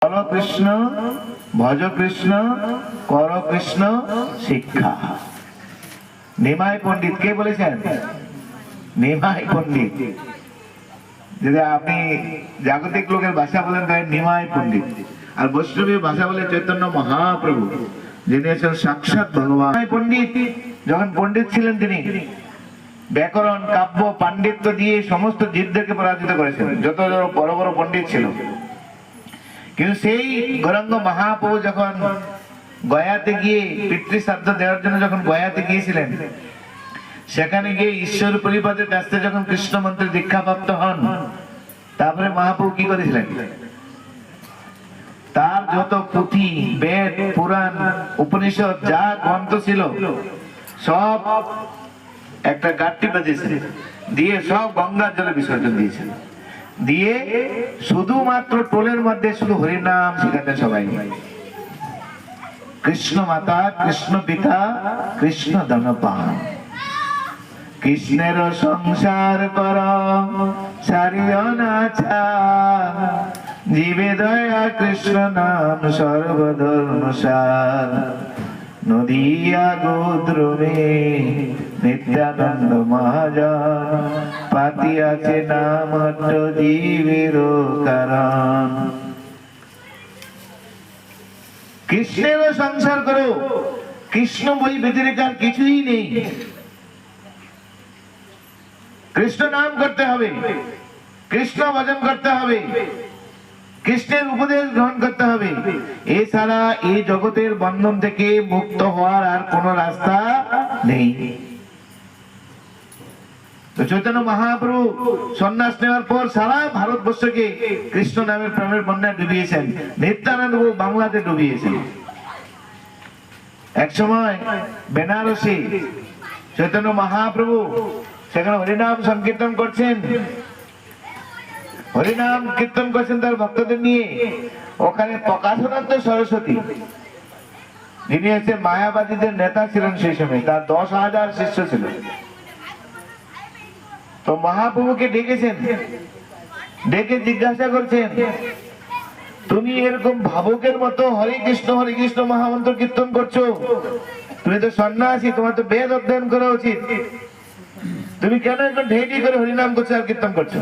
বলো কৃষ্ণ, ভজ কৃষ্ণ, কর কৃষ্ণ শিক্ষা। নিমাই পণ্ডিত কে বলেছেন? নিমাই পণ্ডিত। যদি আপনি জাগতিক লোকের ভাষা বলেন তাই নিমাই পণ্ডিত, আর বৈষ্ণবীয় ভাষা বলে চৈতন্য মহাপ্রভু, যিনি আছেন সাক্ষাৎ ভগবান। নিমাই পণ্ডিত যখন পণ্ডিত ছিলেন, তিনি ব্যাকরণ, কাব্য, পাণ্ডিত্য দিয়ে সমস্ত জীবদেরকে পরাজিত করেছেন, যত বড় বড় পণ্ডিত ছিল। কিন্তু সেই গৌরাঙ্গ মহাপ্রভু যখন গয়াতে গিয়ে পিতৃ শ্রাদ্ধ দেওয়ার জন্য যখন গয়াতে গিয়েছিলেন, সেখানে গিয়ে ঈশ্বর পরিপাদের কাছ থেকে যখন কৃষ্ণ মন্ত্রে দীক্ষা প্রাপ্ত হন, তারপরে মহাপ্রভু কি করেছিলেন? তার যত পুঁথি, বেদ, পুরাণ, উপনিষদ, যা গ্রন্থ ছিল সব একটা গাঁটটি বাজিয়েছেন, দিয়ে সব গঙ্গার জলে বিসর্জন দিয়েছেন। দিয়ে শুধুমাত্র টোলের মধ্যে শুধু হরিনাম শিখাতেন সবাই। কৃষ্ণ মাতা, কৃষ্ণ পিতা, কৃষ্ণ ধনপান। কৃষ্ণের সংসার কর সারিও না ছাড়, জীবে দয়া কৃষ্ণ নাম সর্বধর্ম সার। নদিয়া গোদ্রমে নিত্যানন্দ মহাজন, পাতি আছে নাম জীবের কারণ। কৃষ্ণের সংসার করো, কৃষ্ণ বই ব্যতিরেক আর কিছুই নেই। কৃষ্ণ নাম করতে হবে, কৃষ্ণ ভজন করতে হবে, কৃষ্ণের উপদেশ গ্রহণ করতে হবে। এছাড়া এই জগতের বন্ধন থেকে মুক্ত হওয়ার আর কোন রাস্তা নেই। চৈতন্য মহাপ্রভু সন্ন্যাস নেওয়ার পর সারা ভারতবর্ষকে কৃষ্ণ নামের প্রেমের বন্যায় ডুবিয়েছেন। নিত্যানন্দ বাংলাতে ডুবিয়েছেন। এক সময় বেনারসে চৈতন্য মহাপ্রভু সেখানে হরিনাম সংকীর্তন করছেন, হরিনাম কীর্তন করছেন তার ভক্তদের নিয়ে। ওখানে প্রকাশানন্দ সরস্বতী, যিনি হচ্ছে মায়াবাদীদের নেতা ছিলেন সেই সময়, তার 10,000 শিষ্য ছিল। তো মহাপ্রভুকে ডেকেছেন, ডেকে জিজ্ঞাসা করছেন, তুমি এরকম ভাবুকের মতো হরে কৃষ্ণ মহামন্ত্র কীর্তন করছো, তুমি তো সন্ন্যাসী, তোমার তো বেদ অধ্যয়ন করা উচিত, তুমি কেন এখন ঢেঁটি করে হরিনাম করছো আর কীর্তন করছো?